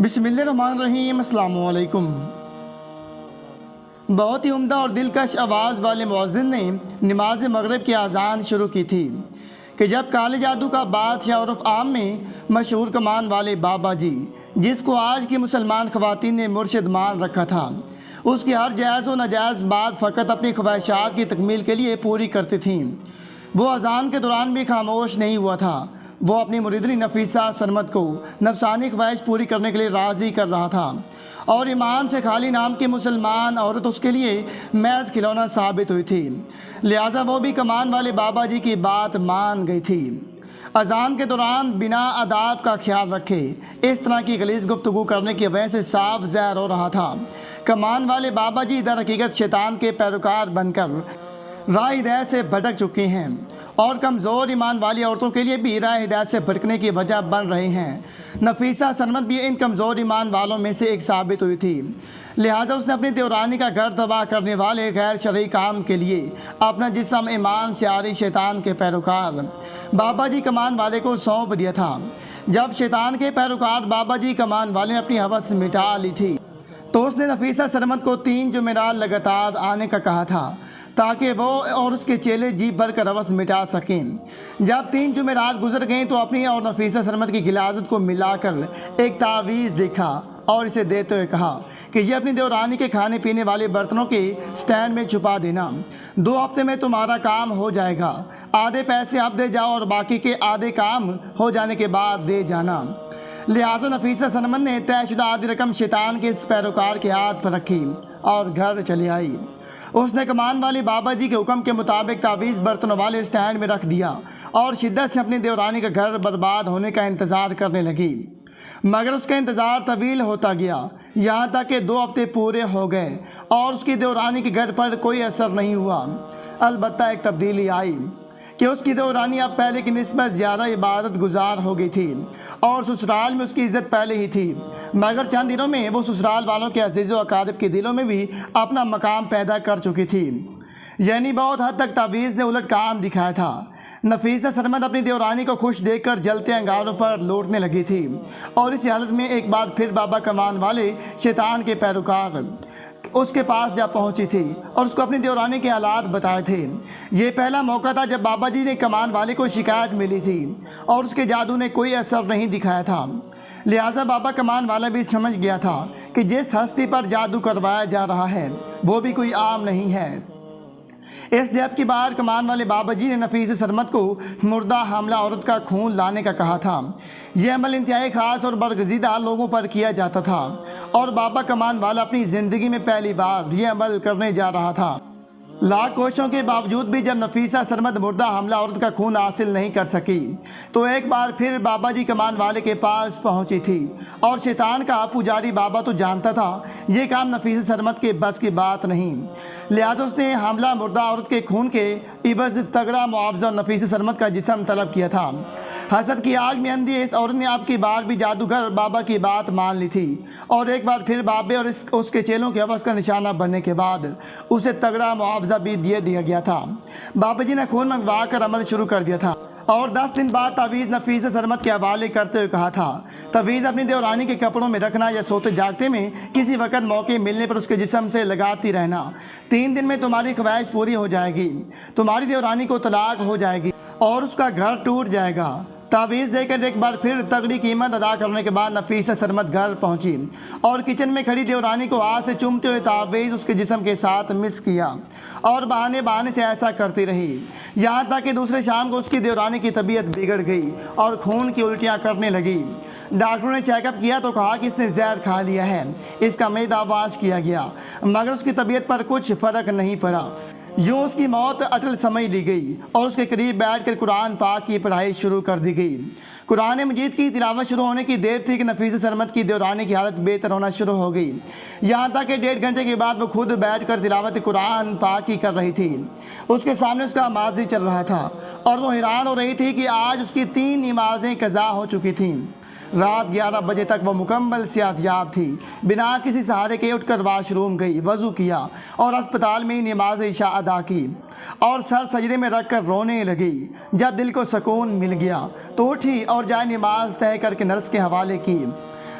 बिस्मिल्लाहिर्रहमानिर्रहीम। अस्सलाम वालेकुम। बहुत ही उम्दा और दिलकश आवाज़ वाले मुअज़्ज़िन ने नमाज मगरिब की अज़ान शुरू की थी कि जब काले जादू का बादशाह उर्फ़ आम में मशहूर कमान वाले बाबा जी, जिसको आज की मुसलमान ख़वातीन ने मुर्शिद मान रखा था, उसकी हर जायज़ व नाजायज़ बात फ़कत अपनी ख्वाहिशात की तकमील के लिए पूरी करती थीं। वो अज़ान के दौरान भी खामोश नहीं हुआ था। वो अपनी मुरीदनी नफीसा सरमद को नफसानी ख्वाहिश पूरी करने के लिए राज़ी कर रहा था और ईमान से खाली नाम की मुसलमान औरत उसके लिए महज खिलौना साबित हुई थी। लिहाजा वो भी कमान वाले बाबा जी की बात मान गई थी। अज़ान के दौरान बिना आदाब का ख्याल रखे इस तरह की गलीज़ गुफ्तगू करने की वजह से साफ ज़ाहिर हो रहा था कमान वाले बाबा जी दर हकीकत शैतान के पैरोकार बनकर राह हिदायत से भटक चुके हैं और कमज़ोर ईमान वाली औरतों के लिए भी राह हिदायत से भटकने की वजह बन रहे हैं। नफीसा सरमद भी इन कमज़ोर ईमान वालों में से एक साबित हुई थी। लिहाजा उसने अपनी देवरानी का घर तबाह करने वाले गैर शरई काम के लिए अपना जिस्म ईमान सियारी शैतान के पैरोकार बाबा जी कमान वाले को सौंप दिया था। जब शैतान के पैरोकार बाबा जी कमान वाले ने अपनी हवस मिटा ली थी तो उसने नफीसा सरमद को 3 जुमेरात लगातार आने का कहा था ताकि वो और उसके चेले जी भर कर रवस मिटा सकें। जब 3 जुमेरात गुजर गईं तो अपनी और नफीसा सरमद की गिलाजत को मिलाकर एक तावीज़ देखा और इसे देते हुए कहा कि यह अपनी देवरानी के खाने पीने वाले बर्तनों के स्टैंड में छुपा देना। 2 हफ्ते में तुम्हारा काम हो जाएगा। आधे पैसे आप दे जाओ और बाकी के आधे काम हो जाने के बाद दे जाना। लिहाजा नफीसा सरमद ने तयशुदा आधी रकम शैतान के इस पैरोकार के हाथ पर रखी और घर चली आई। उसने कमान वाले बाबा जी के हुक्म के मुताबिक तावीज़ बर्तनों वाले स्टैंड में रख दिया और शिद्दत से अपनी देवरानी का घर बर्बाद होने का इंतज़ार करने लगी। मगर उसका इंतज़ार तवील होता गया, यहाँ तक कि 2 हफ्ते पूरे हो गए और उसकी देवरानी के घर पर कोई असर नहीं हुआ। अलबत्ता एक तब्दीली आई कि उसकी देवरानी अब पहले की निस्बत ज़्यादा इबादत गुजार हो गई थी और ससुराल में उसकी इज़्ज़त पहले ही थी। मगर चंद दिनों में वो ससुराल वालों के अजीज़ व अकारिब के दिलों में भी अपना मकाम पैदा कर चुकी थी। यानी बहुत हद तक तावीज़ ने उलट काम दिखाया था। नफीसा सरमद अपनी देवरानी को खुश देखकर जलते अंगारों पर लौटने लगी थी और इस हालत में एक बार फिर बाबा कमान वाले शैतान के पैरोकार उसके पास जा पहुंची थी और उसको अपनी देवरानी के हालात बताए थे। ये पहला मौका था जब बाबा जी ने कमान वाले को शिकायत मिली थी और उसके जादू ने कोई असर नहीं दिखाया था। लिहाजा बाबा कमान वाला भी समझ गया था कि जिस हस्ती पर जादू करवाया जा रहा है वो भी कोई आम नहीं है। इस जब की बार कमान वाले बाबा जी ने नफीस सरमद को मुर्दा हामला औरत का खून लाने का कहा था। यह अमल इंतहाई ख़ास और बरगज़ीदा लोगों पर किया जाता था और बाबा कमान वाला अपनी ज़िंदगी में पहली बार यह अमल करने जा रहा था। लाख कोशिशों के बावजूद भी जब नफीसा सरमद मुर्दा हमला औरत का खून हासिल नहीं कर सकी तो एक बार फिर बाबा जी कमान वाले के पास पहुंची थी और शैतान का पुजारी बाबा तो जानता था ये काम नफीसा सरमद के बस की बात नहीं। लिहाजा उसने हमला मुर्दा औरत के खून के इवज़ तगड़ा मुआवजा नफीसा सरमद का जिस्म तलब किया था। हसद की आग में अंधी इस औरत ने अब की बार भी जादूगर बाबा की बात मान ली थी और एक बार फिर बाबे और उसके चेलों के हवस का निशाना बनने के बाद उसे तगड़ा मुआवजा भी दिया गया था। बाबा जी ने खून मंगवा कर अमल शुरू कर दिया था और 10 दिन बाद तावीज़ नफीसा सरमद के हवाले करते हुए कहा था तावीज़ अपनी देवरानी के कपड़ों में रखना या सोते जागते में किसी वक्त मौके मिलने पर उसके जिस्म से लगाती रहना। 3 दिन में तुम्हारी ख्वाहिश पूरी हो जाएगी, तुम्हारी देवरानी को तलाक हो जाएगी और उसका घर टूट जाएगा। तावीज़ देकर एक बार फिर तगड़ी कीमत अदा करने के बाद नफीसा सरमद घर पहुंची और किचन में खड़ी देवरानी को हाथ से चूमते हुए तावीज़ उसके जिस्म के साथ मिस किया और बहाने से ऐसा करती रही यहाँ तक कि दूसरे शाम को उसकी देवरानी की तबीयत बिगड़ गई और खून की उल्टियाँ करने लगी। डॉक्टरों ने चेकअप किया तो कहा कि इसने जहर खा लिया है। इसका मैदा वाश किया गया मगर उसकी तबीयत पर कुछ फ़र्क नहीं पड़ा। यूँ उसकी मौत अटल समझ ली गई और उसके करीब बैठकर कुरान पाक की पढ़ाई शुरू कर दी गई। कुरान मजीद की तिलावत शुरू होने की देर थी कि नफीसा सरमद की देवरानी की हालत बेहतर होना शुरू हो गई। यहाँ तक कि 1.5 घंटे के बाद वो खुद बैठकर तिलावत कुरान पाक की कर रही थी। उसके सामने उसका माजी चल रहा था और वो हैरान हो रही थी कि आज उसकी 3 नमाज़ें कज़ा हो चुकी थीं। रात 11 बजे तक वो मुकम्मल सेहतयाब थी। बिना किसी सहारे के उठकर वाशरूम गई, वज़ू किया और अस्पताल में ही नमाज इशा अदा की और सर सजदे में रख कर रोने लगी। जब दिल को सुकून मिल गया तो उठी और जाए नमाज तय करके नर्स के हवाले की।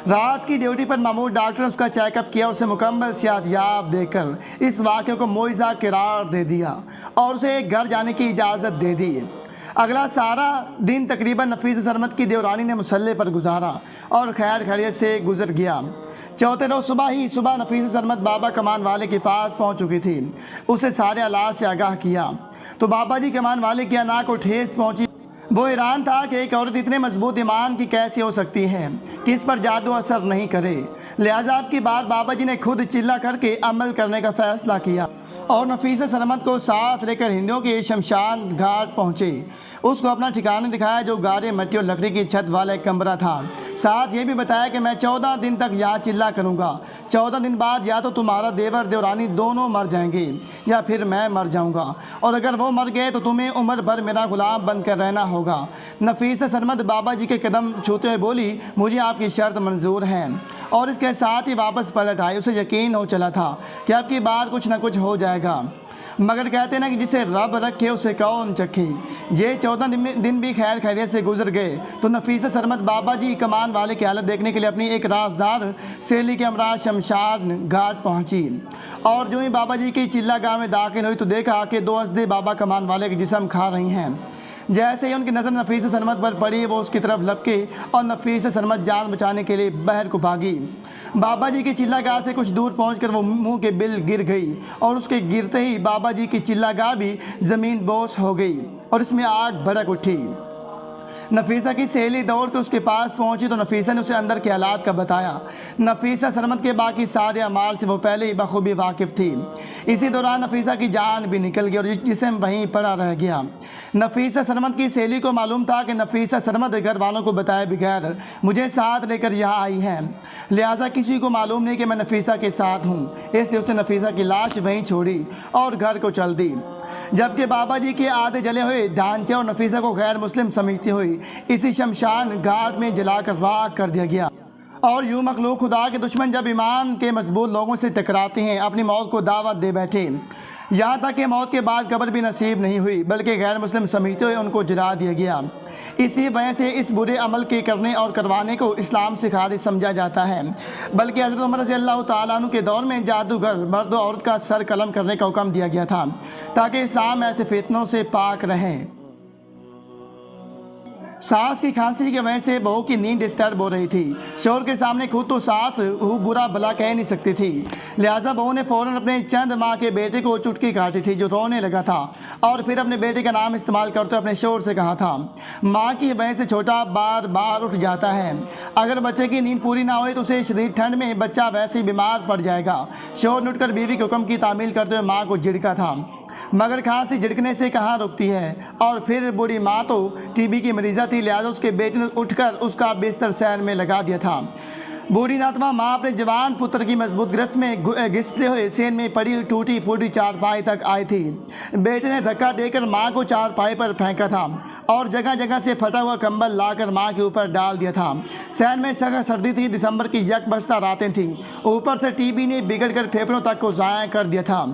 रात की ड्यूटी पर मामूर डॉक्टर ने उसका चेकअप किया और उसे मुकम्मल सेहतयाब देकर इस वाक़े को मोइज़ा करार दे दिया और उसे घर जाने की इजाज़त दे दी। अगला सारा दिन तकरीबन नफीस सरमद की देवरानी ने मुसल्ले पर गुजारा और खैर खैरियत से गुजर गया। चौथे रोज़ सुबह नफीस सरमद बाबा कमान वाले के पास पहुंच चुकी थी। उसे सारे हालात से आगाह किया तो बाबा जी कमान वाले की अना को ठेस पहुंची। वो हैरान था कि एक औरत इतने मजबूत ईमान की कैसे हो सकती है कि इस पर जादू असर नहीं करे। लिहाजा आपकी बात बाबा जी ने खुद चिल्ला करके अमल करने का फ़ैसला किया और नफीस सरमद को साथ लेकर हिंदुओं के शमशान घाट पहुँचे। उसको अपना ठिकाना दिखाया जो गारे मिट्टी और लकड़ी की छत वाला एक कमरा था। साथ ये भी बताया कि मैं 14 दिन तक यहाँ चिल्ला करूँगा। 14 दिन बाद या तो तुम्हारा देवर देवरानी दोनों मर जाएंगे या फिर मैं मर जाऊँगा, और अगर वो मर गए तो तुम्हें उम्र भर मेरा गुलाम बनकर रहना होगा। नफीस सरमद बाबा जी के कदम छूते हुए बोली, मुझे आपकी शर्त मंजूर है, और इसके साथ ही वापस पलट आई। उसे यकीन हो चला था कि आपकी बार कुछ ना कुछ हो जाएगा, मगर कहते ना कि जिसे रब रखे उसे कौन चखे। ये 14 दिन भी खैर खैरियत से गुजर गए तो नफीस सरमद बाबा जी कमान वाले की हालत देखने के लिए अपनी एक राजदार सहेली के हमरा शमशान घाट पहुंची। और जो ही बाबा जी की चिल्ला गाह में दाखिल हुई तो देखा कि 2 हस्दे बाबा कमान वाले के जिस्म खा रही हैं। जैसे ही उनकी नज़र नफीस सरमद पर पड़ी वो उसकी तरफ लपके और नफीस सरमद जान बचाने के लिए बहर को भागी। बाबा जी की चिल्लागाह से कुछ दूर पहुंचकर वो मुंह के बिल गिर गई और उसके गिरते ही बाबा जी की चिल्लागाह भी ज़मीन बोस हो गई और इसमें आग भड़क उठी। नफीसा की सहेली दौड़कर उसके पास पहुंची तो नफीसा ने उसे अंदर के हालात का बताया। नफीसा सरमद के बाकी सारे अमाल से वो पहले ही बखूबी वाकिफ़ थी। इसी दौरान नफीसा की जान भी निकल गई और जिस्म वहीं पड़ा रह गया। नफीसा सरमद की सहेली को मालूम था कि नफीसा सरमद घर वालों को बताए बगैर मुझे साथ लेकर यहाँ आई है, लिहाजा किसी को मालूम नहीं कि मैं नफीसा के साथ हूँ। इसलिए उसने नफीसा की लाश वहीं छोड़ी और घर को चल दी। जबकि बाबा जी के आधे जले हुए ढांचे और नफीसा को गैर मुस्लिम समझती हुई इसी शमशान घाट में जलाकर राख कर दिया गया। और यूँ मखलूक खुदा के दुश्मन जब ईमान के मजबूत लोगों से टकराते हैं अपनी मौत को दावत दे बैठे, यहाँ तक कि मौत के बाद कब्र भी नसीब नहीं हुई बल्कि गैर मुस्लिम समझते हुए उनको जला दिया गया। इसी वजह से इस बुरे अमल के करने और करवाने को इस्लाम से खारिज समझा जाता है। बल्कि हज़रत उमर रज़ी अल्लाह तआला अन्हु के दौर में जादूगर मर्द और औरत का सर कलम करने का हुक्म दिया गया था ताकि इस्लाम ऐसे फितनों से पाक रहे। सास की खांसी की वजह से बहू की नींद डिस्टर्ब हो रही थी। शोहर के सामने खुद तो सास बुरा भला कह नहीं सकती थी, लिहाजा बहू ने फ़ौरन अपने चंद माह के बेटे को चुटकी काटी थी जो रोने लगा था और फिर अपने बेटे का नाम इस्तेमाल करते हुए अपने शोहर से कहा था, माँ की वजह से छोटा बार बार उठ जाता है, अगर बच्चे की नींद पूरी ना हो तो उसे शदीद ठंड में बच्चा वैसे ही बीमार पड़ जाएगा। शोहर ने उठकर बीवी के हुक्म की तामील करते हुए माँ को झिड़का था, मगर खांसी झिड़कने से कहाँ रुकती है। और फिर बूढ़ी माँ तो टीबी की मरीज़ा थी, लिहाजा उसके बेटे ने उठकर उसका बिस्तर सैर में लगा दिया था। बूढ़ी नातवा माँ अपने जवान पुत्र की मजबूत गिरफ्त में घिसते हुए सेन में पड़ी टूटी फूटी चारपाई तक आई थी। बेटे ने धक्का देकर माँ को चारपाई पर फेंका था और जगह जगह से फटा हुआ कंबल लाकर माँ के ऊपर डाल दिया था। सैन में सख्त सर्दी थी, दिसंबर की यकबस्ता रातें थीं, ऊपर से टीबी ने बिगड़कर फेफड़ों तक को ज़ाया कर दिया था।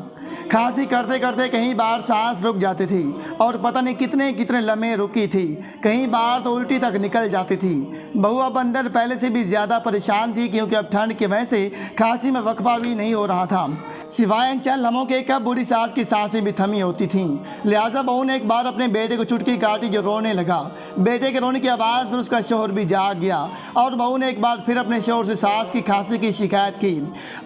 खांसी करते करते कहीं बार सांस रुक जाती थी और पता नहीं कितने कितने लम्हे रुकी थी, कहीं बार तो उल्टी तक निकल जाती थी। बहू अब अंदर पहले से भी ज़्यादा परेशान थी क्योंकि अब ठंड की वजह से खांसी में वक्फा भी नहीं हो रहा था, सिवाय इन चंद लम्हों के कब बूढ़ी सास की सांसें भी थमी होती थीं। लिहाजा बहू ने एक बार अपने बेटे को चुटकी काटी जो रोने लगा। बेटे के रोने की आवाज़ पर उसका शोहर भी जाग गया और बहू ने एक बार फिर अपने शोहर से सास की खांसी की शिकायत की।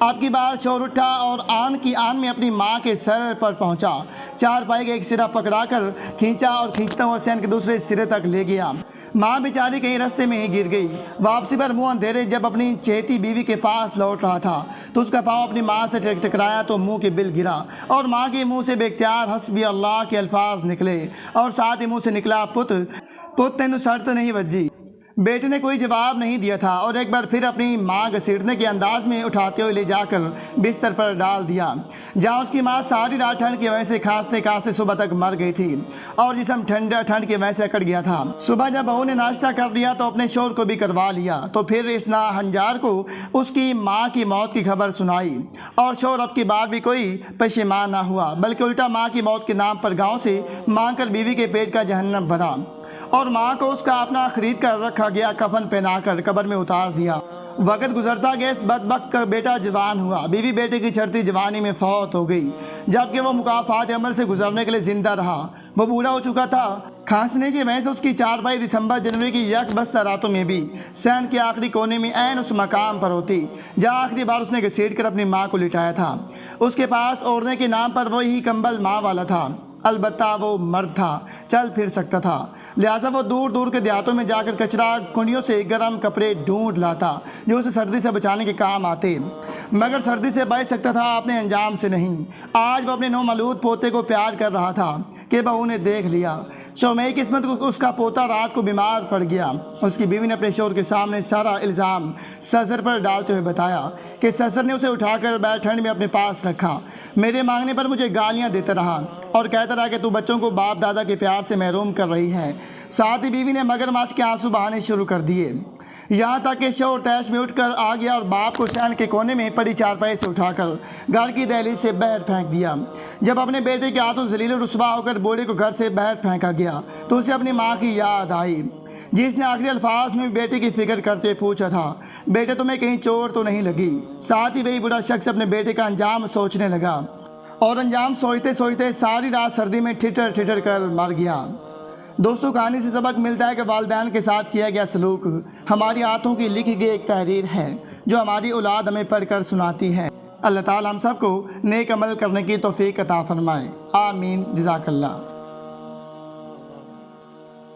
अब की बार शोहर उठा और आन की आन में अपनी माँ के सर पर पहुँचा, चारपाई का एक सिरा पकड़ाकर खींचा और खींचता हुआ सैन के दूसरे सिरे तक ले गया। माँ बेचारी कहीं रास्ते में ही गिर गई। वापसी पर मुँह अंधेरे जब अपनी चहेती बीवी के पास लौट रहा था तो उसका पाँव अपनी माँ से टकराया तो मुंह के बिल गिरा और माँ के मुंह से बेख्तियार हस्बी अल्लाह के अल्फाज निकले और साथ ही मुंह से निकला, पुत तेनू शर्त नहीं वज्जी। बेटे ने कोई जवाब नहीं दिया था और एक बार फिर अपनी मां घसीटने के अंदाज में उठाते हुए ले जाकर बिस्तर पर डाल दिया, जहां उसकी मां सारी रात ठंड की वजह से खांसते खांसते सुबह तक मर गई थी और जिसम ठंड की वजह से अकड़ गया था। सुबह जब बहू ने नाश्ता कर लिया तो अपने शोर को भी करवा लिया, तो फिर इस नाहंजार को उसकी माँ की मौत की खबर सुनाई और शोर अब की बार भी कोई पशेमान ना हुआ, बल्कि उल्टा माँ की मौत के नाम पर गाँव से मांग कर बीवी के पेट का जहन्नम भरा और माँ को उसका अपना खरीद कर रखा गया कफन पहनाकर कब्र में उतार दिया। वक्त गुजरता गया, इस बदबख्त का बेटा जवान हुआ, बीवी बेटे की चढ़ती जवानी में फौत हो गई, जबकि वो मुकाफात अमल से गुजरने के लिए जिंदा रहा। वो बूढ़ा हो चुका था। खांसने की वजह से उसकी 4 दिसंबर जनवरी की यकबस्ता रातों में भी सहन के आखिरी कोने में ऐन उस मकाम पर होती जहाँ आखिरी बार उसने घसीट कर अपनी माँ को लिटाया था। उसके पास ओढ़ने के नाम पर वही कंबल माँ वाला था, अलबत्ता वो मर्द था, चल फिर सकता था, लिहाजा वो दूर दूर के देहातों में जाकर कचरा कुंडियों से गर्म कपड़े ढूंढ लाता जो उसे सर्दी से बचाने के काम आते, मगर सर्दी से बच सकता था अपने अंजाम से नहीं। आज वो अपने नौमौलूद पोते को प्यार कर रहा था कि बहू ने देख लिया। शौमई किस्मत को उसका पोता रात को बीमार पड़ गया। उसकी बीवी ने अपने शोर के सामने सारा इल्ज़ाम ससर पर डालते हुए बताया कि ससर ने उसे उठाकर ठंड में अपने पास रखा, मेरे मांगने पर मुझे गालियां देता रहा और कहता रहा कि तू बच्चों को बाप दादा के प्यार से महरूम कर रही है। साथ ही बीवी ने मगरमच्छ के आंसू बहाने शुरू कर दिए, यहाँ तक कि शोर तैश में उठकर आ गया और बाप को सहन के कोने में पड़ी चारपाई से उठाकर घर की दहलीज से बाहर फेंक दिया। जब अपने बेटे के हाथों जलील रुसवा होकर बूढ़े को घर से बाहर फेंका गया तो उसे अपनी माँ की याद आई, जिसने आखिरी अल्फाज में बेटे की फिक्र करते हुए पूछा था, बेटे तुम्हें कहीं चोट तो नहीं लगी। साथ ही वही बुरा शख्स अपने बेटे का अंजाम सोचने लगा और अंजाम सोचते सोचते सारी रात सर्दी में ठिठर ठिठर कर मर गया। दोस्तों, कहानी से सबक मिलता है कि वालिदैन के साथ किया गया सलूक हमारी हाथों की लिखी गई एक तहरीर है जो हमारी औलाद हमें पढ़कर सुनाती है। अल्लाह ताला हम सबको नेक अमल करने की तौफीक अता फरमाए। आमीन। जज़ाकल्लाह।